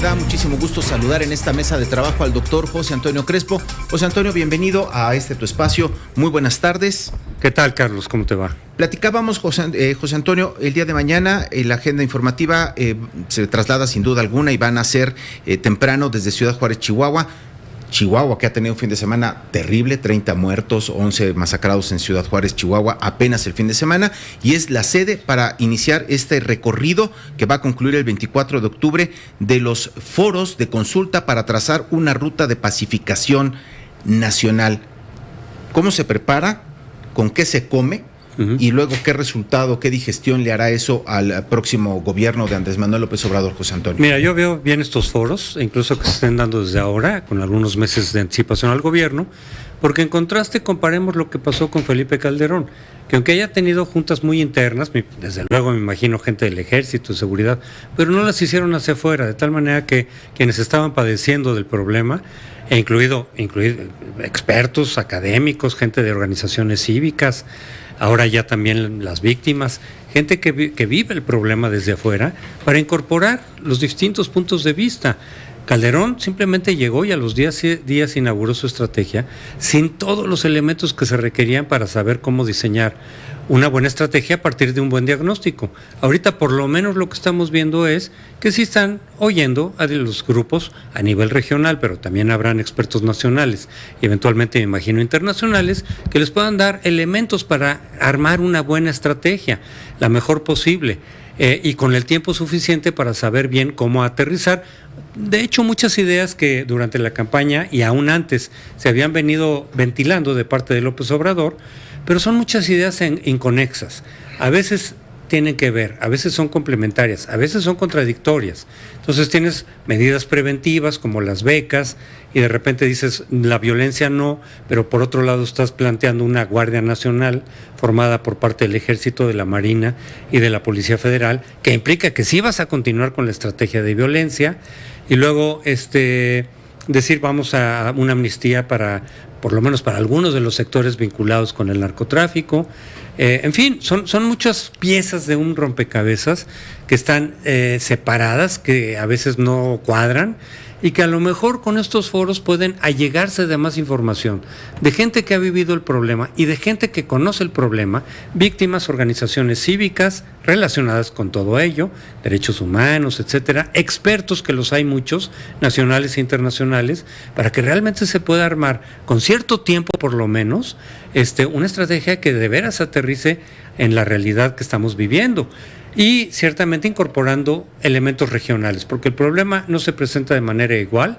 Me da muchísimo gusto saludar en esta mesa de trabajo al doctor José Antonio Crespo. José Antonio, bienvenido a tu espacio. Muy buenas tardes. ¿Qué tal, Carlos? ¿Cómo te va? Platicábamos, José Antonio, el día de mañana la agenda informativa se traslada sin duda alguna y van a ser temprano desde Ciudad Juárez, Chihuahua, que ha tenido un fin de semana terrible, 30 muertos, 11 masacrados en Ciudad Juárez, Chihuahua, apenas el fin de semana, y es la sede para iniciar este recorrido que va a concluir el 24 de octubre de los foros de consulta para trazar una ruta de pacificación nacional. ¿Cómo se prepara? ¿Con qué se come? Y luego, ¿qué resultado, qué digestión le hará eso al próximo gobierno de Andrés Manuel López Obrador, José Antonio? Mira, yo veo bien estos foros, incluso que se estén dando desde ahora, con algunos meses de anticipación al gobierno, porque en contraste comparemos lo que pasó con Felipe Calderón, que aunque haya tenido juntas muy internas, desde luego me imagino gente del ejército, de seguridad, pero no las hicieron hacia afuera, de tal manera que quienes estaban padeciendo del problema, incluido expertos, académicos, gente de organizaciones cívicas, ahora ya también las víctimas, gente que vive el problema desde afuera, para incorporar los distintos puntos de vista. Calderón simplemente llegó y a los días inauguró su estrategia sin todos los elementos que se requerían para saber cómo diseñar una buena estrategia a partir de un buen diagnóstico. Ahorita por lo menos lo que estamos viendo es que sí están oyendo a los grupos a nivel regional, pero también habrán expertos nacionales y eventualmente me imagino internacionales que les puedan dar elementos para armar una buena estrategia, la mejor posible. Y con el tiempo suficiente para saber bien cómo aterrizar. De hecho, muchas ideas que durante la campaña y aún antes se habían venido ventilando de parte de López Obrador, pero son muchas ideas inconexas. A veces tienen que ver, a veces son complementarias, a veces son contradictorias. Entonces tienes medidas preventivas como las becas y de repente dices la violencia no, pero por otro lado estás planteando una Guardia Nacional formada por parte del Ejército, de la Marina y de la Policía Federal, que implica que sí vas a continuar con la estrategia de violencia y luego decir vamos a una amnistía para, por lo menos para algunos de los sectores vinculados con el narcotráfico. En fin, son muchas piezas de un rompecabezas que están separadas, que a veces no cuadran y que a lo mejor con estos foros pueden allegarse de más información de gente que ha vivido el problema y de gente que conoce el problema, víctimas, organizaciones cívicas relacionadas con todo ello, derechos humanos, etcétera, expertos que los hay muchos, nacionales e internacionales, para que realmente se pueda armar con cierto tiempo por lo menos una estrategia que de veras aterrice en la realidad que estamos viviendo. Y ciertamente incorporando elementos regionales, porque el problema no se presenta de manera igual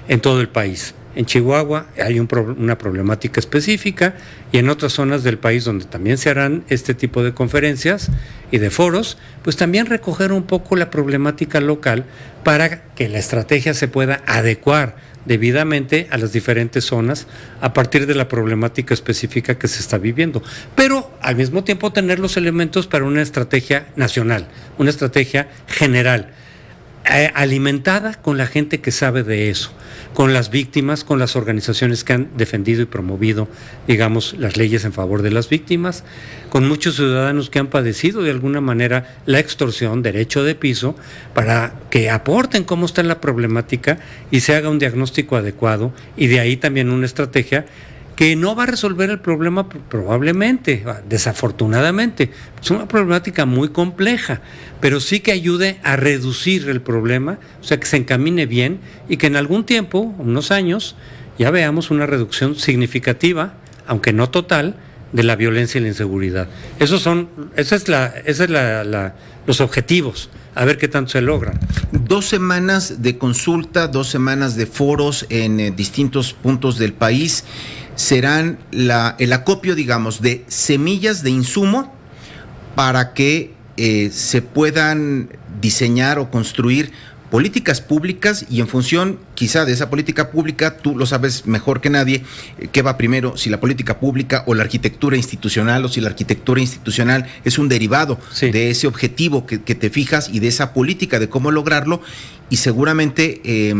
en todo el país. En Chihuahua hay una problemática específica y en otras zonas del país donde también se harán este tipo de conferencias y de foros, pues también recoger un poco la problemática local para que la estrategia se pueda adecuar debidamente a las diferentes zonas a partir de la problemática específica que se está viviendo, pero al mismo tiempo tener los elementos para una estrategia nacional, una estrategia general, alimentada con la gente que sabe de eso, con las víctimas, con las organizaciones que han defendido y promovido, digamos, las leyes en favor de las víctimas, con muchos ciudadanos que han padecido de alguna manera la extorsión, derecho de piso, para que aporten cómo está la problemática y se haga un diagnóstico adecuado y de ahí también una estrategia que no va a resolver el problema probablemente, desafortunadamente. Es una problemática muy compleja, pero sí que ayude a reducir el problema, o sea, que se encamine bien y que en algún tiempo, unos años, ya veamos una reducción significativa, aunque no total, de la violencia y la inseguridad. Esos son los objetivos, a ver qué tanto se logran. 2 semanas de consulta, 2 semanas de foros en distintos puntos del país serán el acopio, digamos, de semillas de insumo para que se puedan diseñar o construir políticas públicas y en función quizá de esa política pública, tú lo sabes mejor que nadie, qué va primero, si la política pública o la arquitectura institucional, o si la arquitectura institucional es un derivado de ese objetivo que te fijas y de esa política de cómo lograrlo. Y seguramente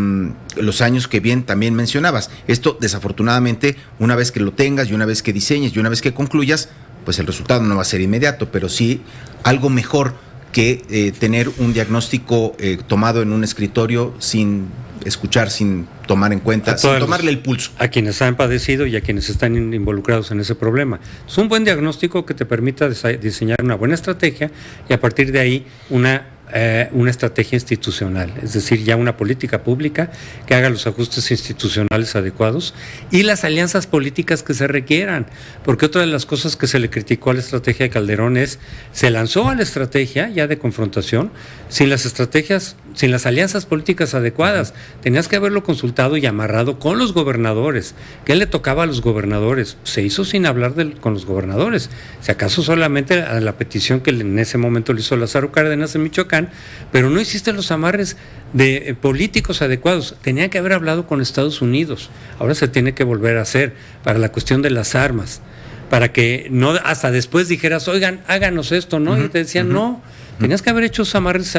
los años que bien también mencionabas, esto desafortunadamente una vez que lo tengas y una vez que diseñes y una vez que concluyas, pues el resultado no va a ser inmediato, pero sí algo mejor que tener un diagnóstico tomado en un escritorio sin escuchar, sin tomar en cuenta, sin tomarle el pulso. A quienes han padecido y a quienes están involucrados en ese problema. Es un buen diagnóstico que te permita diseñar una buena estrategia y a partir de ahí una estrategia institucional, es decir, ya una política pública que haga los ajustes institucionales adecuados y las alianzas políticas que se requieran, porque otra de las cosas que se le criticó a la estrategia de Calderón es, se lanzó a la estrategia ya de confrontación sin las alianzas políticas adecuadas. Tenías que haberlo consultado y amarrado con los gobernadores. ¿Qué le tocaba a los gobernadores? Se hizo sin hablar con los gobernadores, si acaso solamente a la petición que en ese momento le hizo Lázaro Cárdenas en Michoacán, pero no hiciste los amarres de políticos adecuados. Tenía que haber hablado con Estados Unidos. Ahora se tiene que volver a hacer para la cuestión de las armas, para que no hasta después dijeras, oigan, háganos esto, ¿no? Y te decían, no. Tenías que haber hecho esos amarres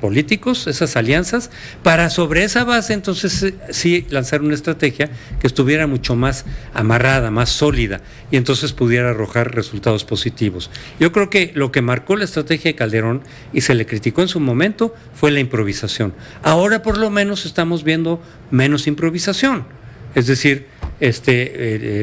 políticos, esas alianzas, para sobre esa base entonces sí lanzar una estrategia que estuviera mucho más amarrada, más sólida, y entonces pudiera arrojar resultados positivos. Yo creo que lo que marcó la estrategia de Calderón, y se le criticó en su momento, fue la improvisación. Ahora por lo menos estamos viendo menos improvisación, es decir,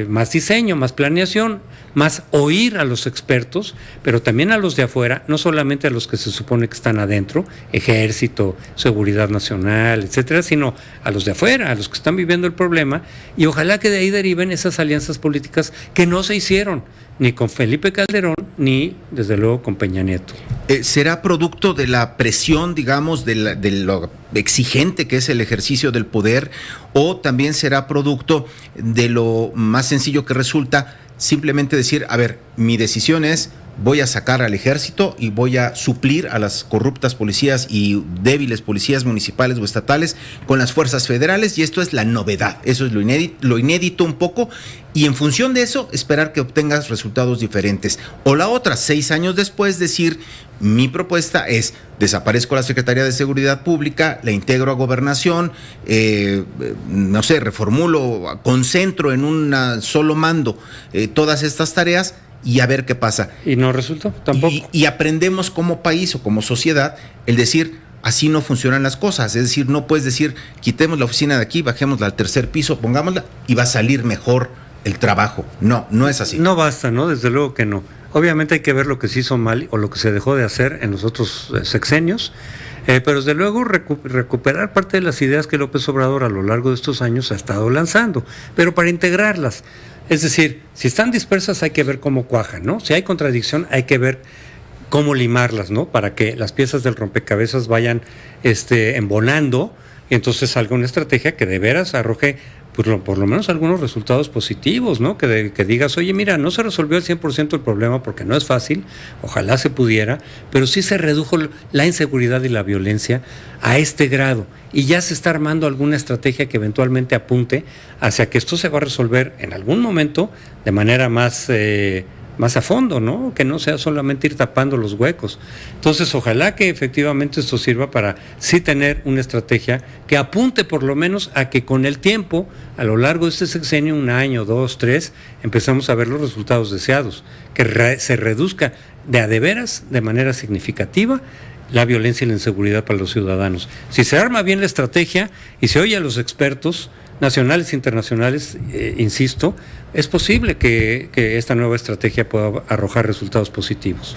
más diseño, más planeación, más oír a los expertos, pero también a los de afuera, no solamente a los que se supone que están adentro, Ejército, Seguridad Nacional, etcétera, sino a los de afuera, a los que están viviendo el problema, y ojalá que de ahí deriven esas alianzas políticas que no se hicieron, ni con Felipe Calderón, ni desde luego con Peña Nieto. ¿Será producto de la presión, digamos, de lo exigente que es el ejercicio del poder, o también será producto de lo más sencillo que resulta simplemente decir, a ver, mi decisión es, voy a sacar al ejército y voy a suplir a las corruptas policías y débiles policías municipales o estatales con las fuerzas federales, y esto es la novedad, eso es lo inédito un poco, y en función de eso esperar que obtengas resultados diferentes? O la otra, 6 años después, decir, mi propuesta es, desaparezco la Secretaría de Seguridad Pública, la integro a Gobernación, no sé, reformulo, concentro en un solo mando todas estas tareas, y a ver qué pasa. Y no resultó tampoco. Y aprendemos como país o como sociedad el decir, así no funcionan las cosas. Es decir, no puedes decir, quitemos la oficina de aquí, bajémosla al tercer piso, pongámosla y va a salir mejor el trabajo. No, no es así. No basta, ¿no? Desde luego que no. Obviamente hay que ver lo que se hizo mal o lo que se dejó de hacer en los otros sexenios, pero desde luego recuperar parte de las ideas que López Obrador a lo largo de estos años ha estado lanzando, pero para integrarlas. Es decir, si están dispersas hay que ver cómo cuajan, ¿no? Si hay contradicción hay que ver cómo limarlas, ¿no? Para que las piezas del rompecabezas vayan embonando y entonces salga una estrategia que de veras arroje por lo menos algunos resultados positivos, ¿no? Que digas, oye, mira, no se resolvió al 100% el problema porque no es fácil, ojalá se pudiera, pero sí se redujo la inseguridad y la violencia a este grado, y ya se está armando alguna estrategia que eventualmente apunte hacia que esto se va a resolver en algún momento de manera más a fondo, ¿no? Que no sea solamente ir tapando los huecos. Entonces, ojalá que efectivamente esto sirva para sí tener una estrategia que apunte por lo menos a que con el tiempo, a lo largo de este sexenio, 1 año, 2, 3, empezamos a ver los resultados deseados, que se reduzca de veras, de manera significativa, la violencia y la inseguridad para los ciudadanos. Si se arma bien la estrategia y se oye a los expertos nacionales e internacionales, insisto, es posible que esta nueva estrategia pueda arrojar resultados positivos.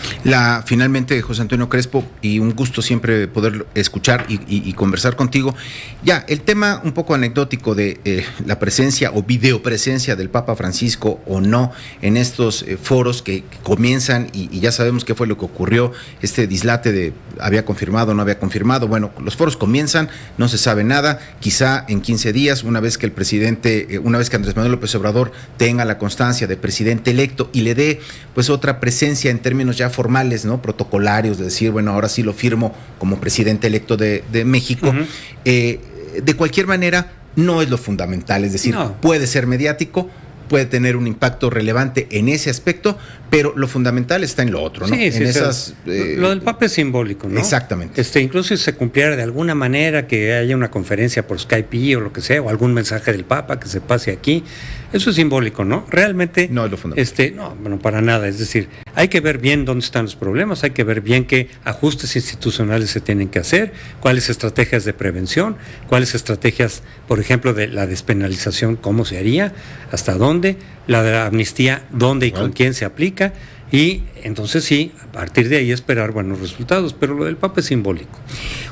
Finalmente, José Antonio Crespo, y un gusto siempre poder escuchar y conversar contigo. Ya, el tema un poco anecdótico de la presencia o videopresencia del Papa Francisco o no en estos foros que comienzan, y ya sabemos qué fue lo que ocurrió, este dislate de había confirmado o no había confirmado. Bueno, los foros comienzan, no se sabe nada, quizá en 15 días, una vez que Andrés Manuel López Obrador tenga la constancia de presidente electo y le dé pues otra presencia en términos ya formales, ¿no? Protocolarios, de decir, bueno, ahora sí lo firmo como presidente electo de México. Uh-huh. De cualquier manera, no es lo fundamental, es decir, no. Puede ser mediático, puede tener un impacto relevante en ese aspecto, pero lo fundamental está en lo otro, ¿no? Sí, en esas, lo del Papa es simbólico, ¿no? Exactamente. Incluso si se cumpliera de alguna manera que haya una conferencia por Skype o lo que sea, o algún mensaje del Papa que se pase aquí, eso es simbólico, ¿no? Realmente no es lo fundamental. No, bueno, para nada. Es decir, Hay que ver bien dónde están los problemas, hay que ver bien qué ajustes institucionales se tienen que hacer, cuáles estrategias de prevención, cuáles estrategias, por ejemplo, de la despenalización, cómo se haría, hasta dónde, la de la amnistía, dónde y con quién se aplica, y entonces sí, a partir de ahí esperar buenos resultados, pero lo del Papa es simbólico.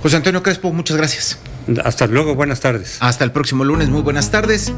José Antonio Crespo, muchas gracias. Hasta luego, buenas tardes. Hasta el próximo lunes, muy buenas tardes.